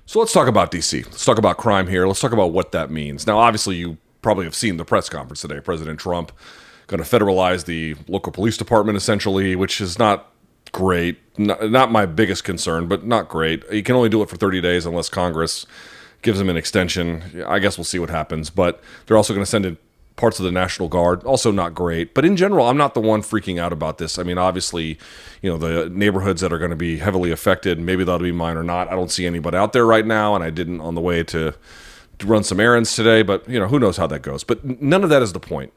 So let's talk about DC. Let's talk about crime here. Let's talk about what that means. Now, obviously, you probably have seen the press conference today. President Trump going to federalize the local police department, essentially, which is not great. Not my biggest concern, but not great. You can only do it for 30 days unless Congress gives him an extension. I guess we'll see what happens. But they're also going to send in parts of the National Guard, also not great. But in general, I'm not the one freaking out about this. I mean, obviously, the neighborhoods that are going to be heavily affected, maybe that'll be mine or not. I don't see anybody out there right now, and I didn't on the way to run some errands today, but who knows how that goes. But none of that is the point.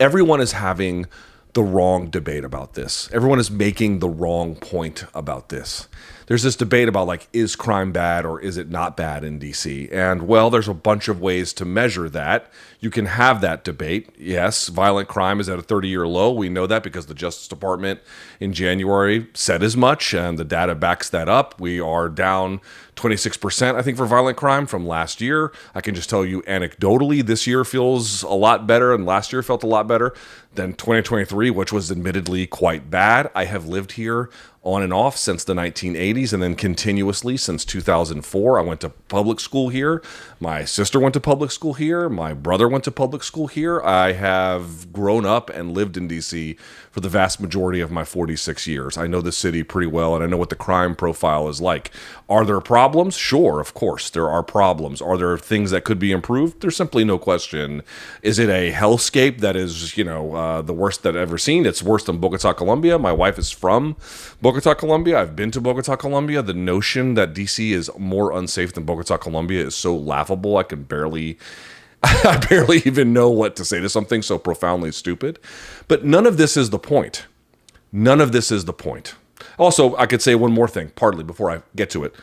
Everyone is having the wrong debate about this. Everyone is making the wrong point about this. There's this debate about is crime bad or is it not bad in DC? And well, there's a bunch of ways to measure that. You can have that debate. Yes, violent crime is at a 30-year low. We know that because the Justice Department in January said as much, and the data backs that up. We are down 26%, I think, for violent crime from last year. I can just tell you anecdotally, this year feels a lot better, and last year felt a lot better than 2023, which was admittedly quite bad. I have lived here on and off since the 1980s and then continuously since 2004. I went to public school here. My sister went to public school here. My brother went to public school here. I have grown up and lived in DC for the vast majority of my 46 years. I know the city pretty well, and I know what the crime profile is like. Are there problems? Sure, of course, there are problems. Are there things that could be improved? There's simply no question. Is it a hellscape that is, the worst that I've ever seen? It's worse than Bogota, Colombia. My wife is from Bogota, Colombia. I've been to Bogota, Colombia. The notion that DC is more unsafe than Bogota, Colombia is so laughable. I barely even know what to say to something so profoundly stupid. But none of this is the point. None of this is the point. Also, I could say one more thing, partly, before I get to it.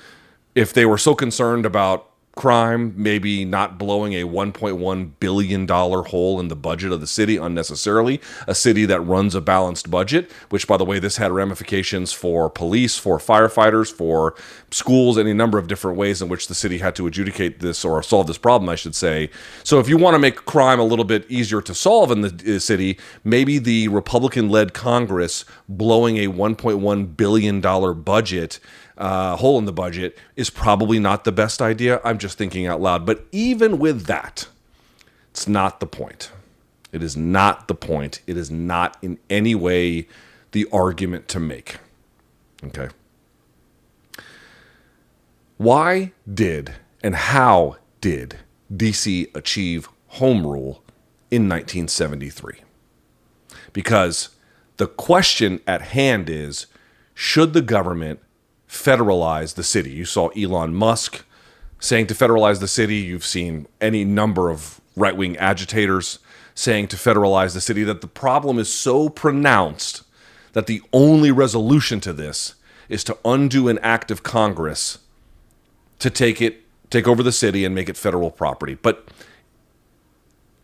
If they were so concerned about crime, maybe not blowing a $1.1 billion hole in the budget of the city unnecessarily, a city that runs a balanced budget, which, by the way, this had ramifications for police, for firefighters, for schools, any number of different ways in which the city had to adjudicate this or solve this problem, I should say. So if you want to make crime a little bit easier to solve in the city, maybe the Republican-led Congress blowing a $1.1 billion budget hole in the budget is probably not the best idea. I'm just thinking out loud. But even with that, it's not the point. It is not the point. It is not in any way the argument to make. Okay. Why did and how did DC achieve home rule in 1973? Because the question at hand is, should the government federalize the city? You saw Elon Musk saying to federalize the city. You've seen any number of right-wing agitators saying to federalize the city, that the problem is so pronounced that the only resolution to this is to undo an act of Congress to take over the city and make it federal property. But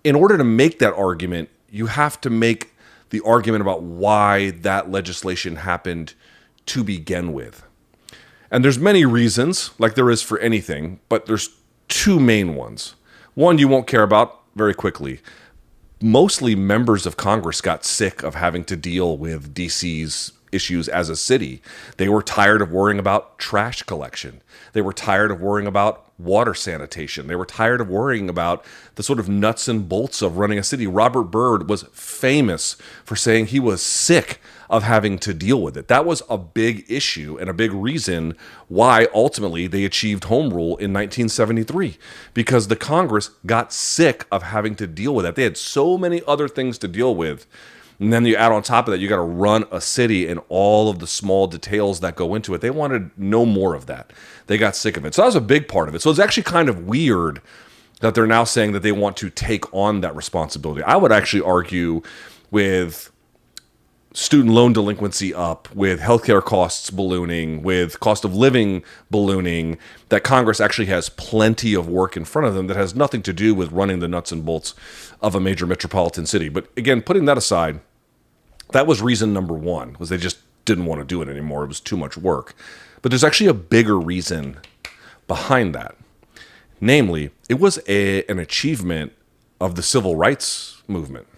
in order to make that argument, you have to make the argument about why that legislation happened to begin with. And there's many reasons, like there is for anything, but there's two main ones. One you won't care about very quickly. Mostly members of Congress got sick of having to deal with DC's issues as a city. They were tired of worrying about trash collection. They were tired of worrying about water sanitation. They were tired of worrying about the sort of nuts and bolts of running a city. Robert Byrd was famous for saying he was sick of having to deal with it. That was a big issue and a big reason why ultimately they achieved home rule in 1973, because the Congress got sick of having to deal with that. They had so many other things to deal with. And then you add on top of that, you got to run a city and all of the small details that go into it. They wanted no more of that. They got sick of it. So that was a big part of it. So it's actually kind of weird that they're now saying that they want to take on that responsibility. I would actually argue, with student loan delinquency up, with healthcare costs ballooning, with cost of living ballooning, that Congress actually has plenty of work in front of them that has nothing to do with running the nuts and bolts of a major metropolitan city. But again, putting that aside, that was reason number one, was they just didn't want to do it anymore. It was too much work. But there's actually a bigger reason behind that. Namely, it was an achievement of the civil rights movement.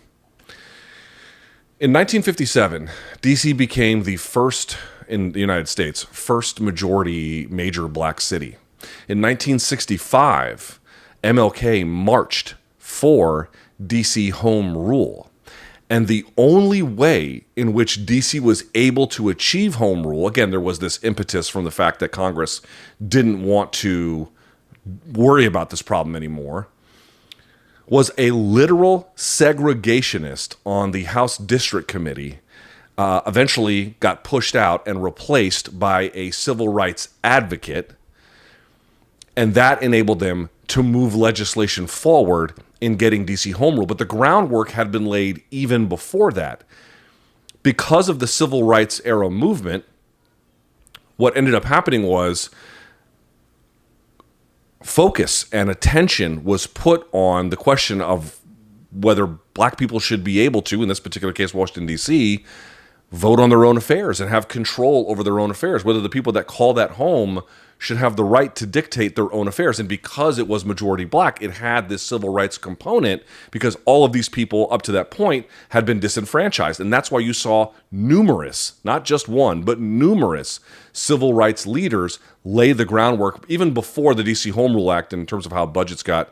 In 1957, D.C. became the first, in the United States, first majority major black city. In 1965, MLK marched for DC home rule. And the only way in which DC was able to achieve home rule, again, there was this impetus from the fact that Congress didn't want to worry about this problem anymore, was a literal segregationist on the House District Committee eventually got pushed out and replaced by a civil rights advocate. And that enabled them to move legislation forward in getting DC home rule. But the groundwork had been laid even before that. Because of the civil rights era movement, what ended up happening was focus and attention was put on the question of whether black people should be able to, in this particular case, Washington, D.C., vote on their own affairs and have control over their own affairs, whether the people that call that home should have the right to dictate their own affairs. And because it was majority black, it had this civil rights component because all of these people up to that point had been disenfranchised. And that's why you saw numerous, not just one, but numerous civil rights leaders lay the groundwork even before the DC Home Rule Act in terms of how budgets got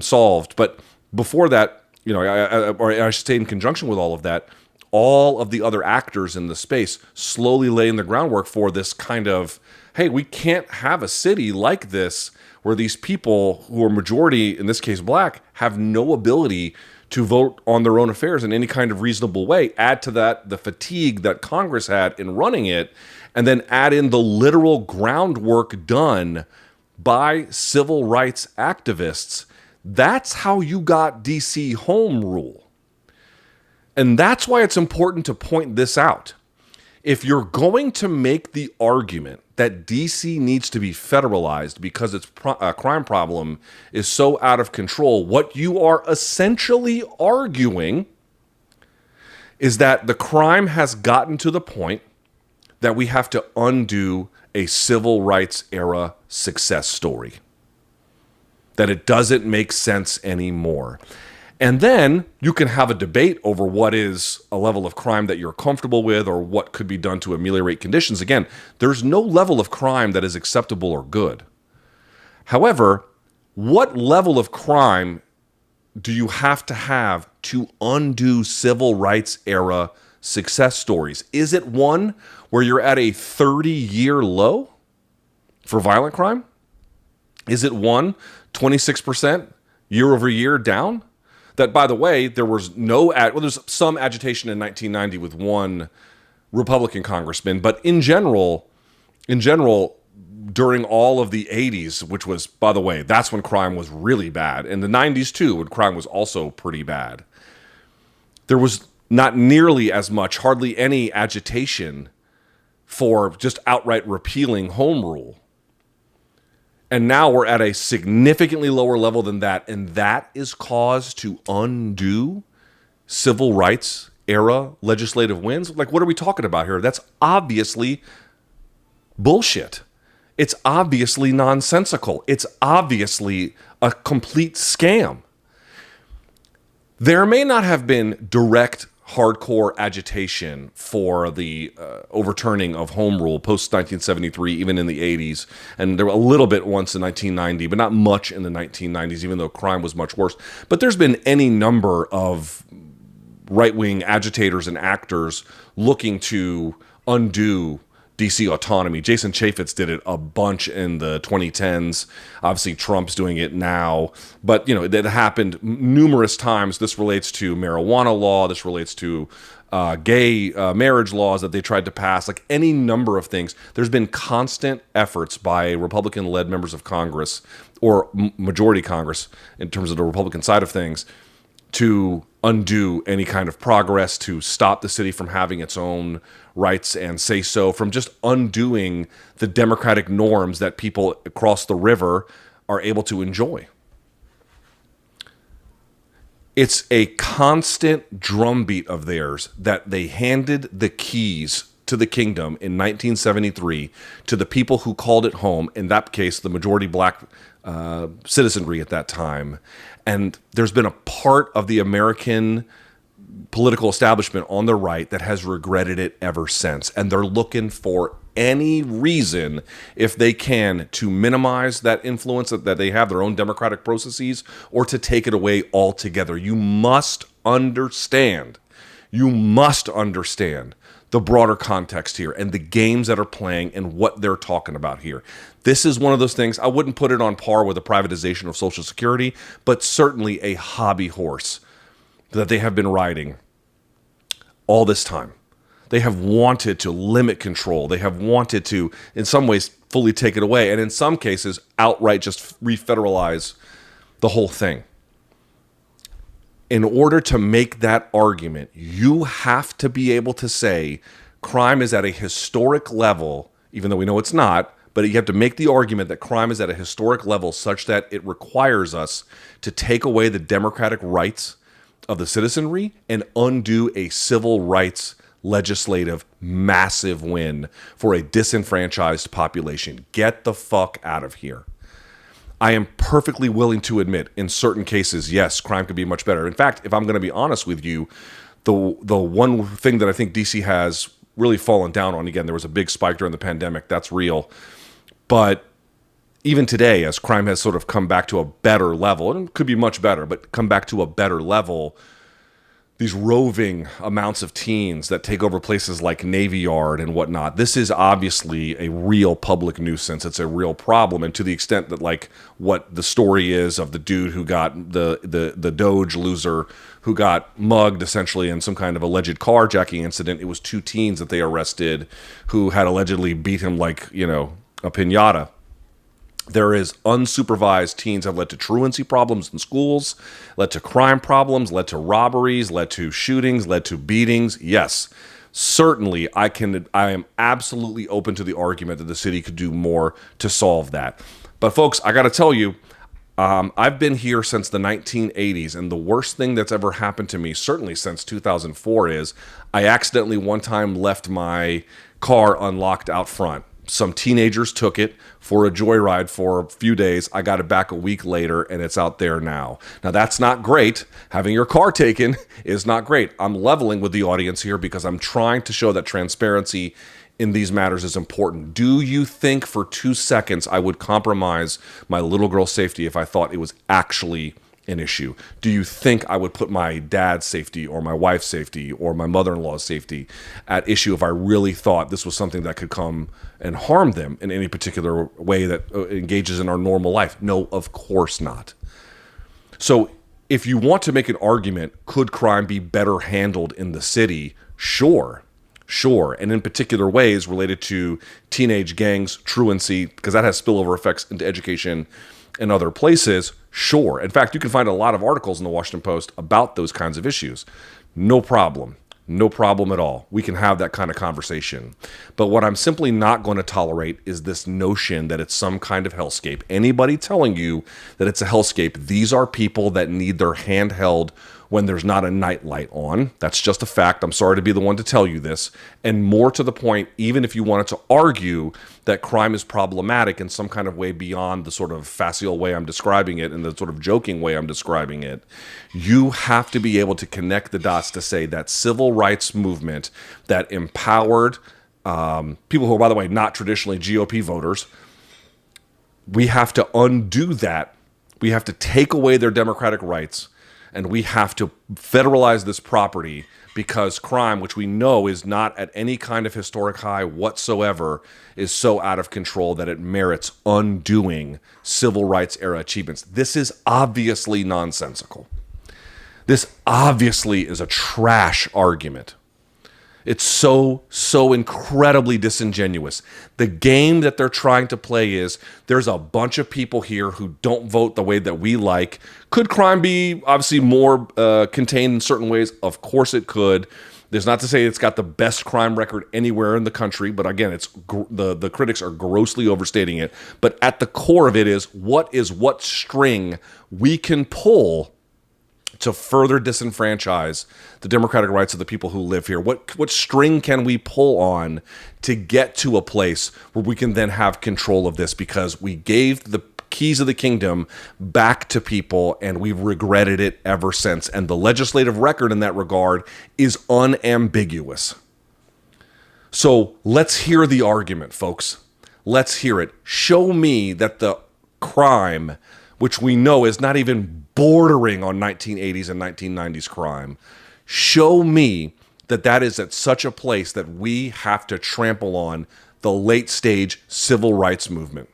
solved. But before that, I should say in conjunction with all of that, all of the other actors in the space slowly laying the groundwork for this kind of, hey, we can't have a city like this where these people who are majority, in this case black, have no ability to vote on their own affairs in any kind of reasonable way. Add to that the fatigue that Congress had in running it, and then add in the literal groundwork done by civil rights activists. That's how you got DC home rule. And that's why it's important to point this out. If you're going to make the argument that DC needs to be federalized because its crime problem is so out of control, what you are essentially arguing is that the crime has gotten to the point that we have to undo a civil rights era success story. That it doesn't make sense anymore. And then you can have a debate over what is a level of crime that you're comfortable with or what could be done to ameliorate conditions. Again, there's no level of crime that is acceptable or good. However, what level of crime do you have to undo civil rights era success stories? Is it one where you're at a 30-year low for violent crime? Is it 26% year over year down? That, by the way, there was there's some agitation in 1990 with one Republican congressman, but in general, during all of the 80s, which was, by the way, that's when crime was really bad. In the 90s, too, when crime was also pretty bad. There was not nearly as much, hardly any agitation for just outright repealing home rule. And now we're at a significantly lower level than that. And that is cause to undo civil rights era legislative wins. Like, what are we talking about here? That's obviously bullshit. It's obviously nonsensical. It's obviously a complete scam. There may not have been direct hardcore agitation for the overturning of home rule post-1973, even in the 80s. And there were a little bit once in 1990, but not much in the 1990s, even though crime was much worse. But there's been any number of right-wing agitators and actors looking to undo DC autonomy. Jason Chaffetz did it a bunch in the 2010s. Obviously, Trump's doing it now. But, it happened numerous times. This relates to marijuana law. This relates to gay marriage laws that they tried to pass. Like any number of things. There's been constant efforts by Republican-led members of Congress or majority Congress in terms of the Republican side of things to undo any kind of progress, to stop the city from having its own rights and say so, from just undoing the democratic norms that people across the river are able to enjoy. It's a constant drumbeat of theirs that they handed the keys to the kingdom in 1973 to the people who called it home, in that case, the majority black citizenry at that time. And there's been a part of the American political establishment on the right that has regretted it ever since. And they're looking for any reason, if they can, to minimize that influence that they have, their own democratic processes, or to take it away altogether. You must understand the broader context here and the games that are playing and what they're talking about here. This is one of those things, I wouldn't put it on par with the privatization of Social Security, but certainly a hobby horse that they have been riding all this time. They have wanted to limit control. They have wanted to, in some ways, fully take it away, and in some cases, outright just refederalize the whole thing. In order to make that argument, you have to be able to say crime is at a historic level, even though we know it's not, but you have to make the argument that crime is at a historic level such that it requires us to take away the democratic rights of the citizenry and undo a civil rights legislative massive win for a disenfranchised population. Get the fuck out of here. I am perfectly willing to admit in certain cases, yes, crime could be much better. In fact, if I'm going to be honest with you, the one thing that I think DC has really fallen down on, again, there was a big spike during the pandemic, that's real. But even today, as crime has sort of come back to a better level, and it could be much better, but come back to a better level, these roving amounts of teens that take over places like Navy Yard and whatnot. This is obviously a real public nuisance. It's a real problem. And to the extent that, like, what the story is of the dude who got the Doge loser who got mugged essentially in some kind of alleged carjacking incident, it was 2 teens that they arrested who had allegedly beat him like, you know, a piñata. There is unsupervised teens have led to truancy problems in schools, led to crime problems, led to robberies, led to shootings, led to beatings. Yes, certainly I am absolutely open to the argument that the city could do more to solve that. But folks, I got to tell you, I've been here since the 1980s, and the worst thing that's ever happened to me, certainly since 2004, is I accidentally one time left my car unlocked out front. Some teenagers took it for a joyride for a few days. I got it back a week later, and it's out there now. Now, that's not great. Having your car taken is not great. I'm leveling with the audience here because I'm trying to show that transparency in these matters is important. Do you think for 2 seconds I would compromise my little girl's safety if I thought it was actually an issue? Do you think I would put my dad's safety or my wife's safety or my mother-in-law's safety at issue if I really thought this was something that could come and harm them in any particular way that engages in our normal life? No, of course not. So if you want to make an argument, could crime be better handled in the city? Sure. And in particular ways related to teenage gangs, truancy, because that has spillover effects into education and other places. Sure. In fact, you can find a lot of articles in the Washington Post about those kinds of issues. No problem. No problem at all. We can have that kind of conversation. But what I'm simply not going to tolerate is this notion that it's some kind of hellscape. Anybody telling you that it's a hellscape, these are people that need their hand held when there's not a nightlight on. That's just a fact. I'm sorry to be the one to tell you this. And more to the point, even if you wanted to argue that crime is problematic in some kind of way beyond the sort of facile way I'm describing it and the sort of joking way I'm describing it, you have to be able to connect the dots to say that civil rights movement that empowered people who are, by the way, not traditionally GOP voters, we have to undo that. We have to take away their democratic rights, and we have to federalize this property because crime, which we know is not at any kind of historic high whatsoever, is so out of control that it merits undoing civil rights era achievements. This is obviously nonsensical. This obviously is a trash argument. It's so incredibly disingenuous. The game that they're trying to play is there's a bunch of people here who don't vote the way that we like. Could crime be obviously more contained in certain ways? Of course it could. There's not to say it's got the best crime record anywhere in the country, but again, it's the critics are grossly overstating it. But at the core of it is what string we can pull to further disenfranchise the democratic rights of the people who live here. What string can we pull on to get to a place where we can then have control of this? Because we gave the keys of the kingdom back to people and we've regretted it ever since. And the legislative record in that regard is unambiguous. So let's hear the argument, folks. Let's hear it. Show me that the crime, which we know is not even bordering on 1980s and 1990s crime, show me that that is at such a place that we have to trample on the late stage civil rights movement.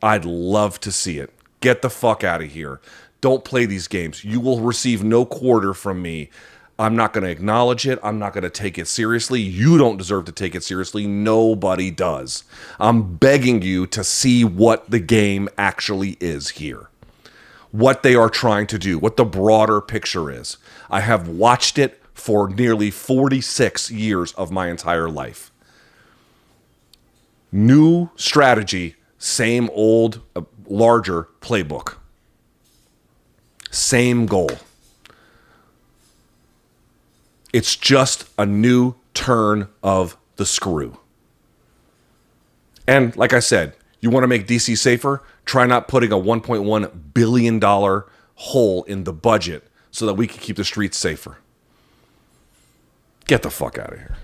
I'd love to see it. Get the fuck out of here. Don't play these games. You will receive no quarter from me. I'm not going to acknowledge it. I'm not going to take it seriously. You don't deserve to take it seriously. Nobody does. I'm begging you to see what the game actually is here. What they are trying to do, what the broader picture is. I have watched it for nearly 46 years of my entire life. New strategy, same old, larger playbook. Same goal. It's just a new turn of the screw. And like I said, you want to make DC safer? Try not putting a $1.1 billion hole in the budget so that we can keep the streets safer. Get the fuck out of here.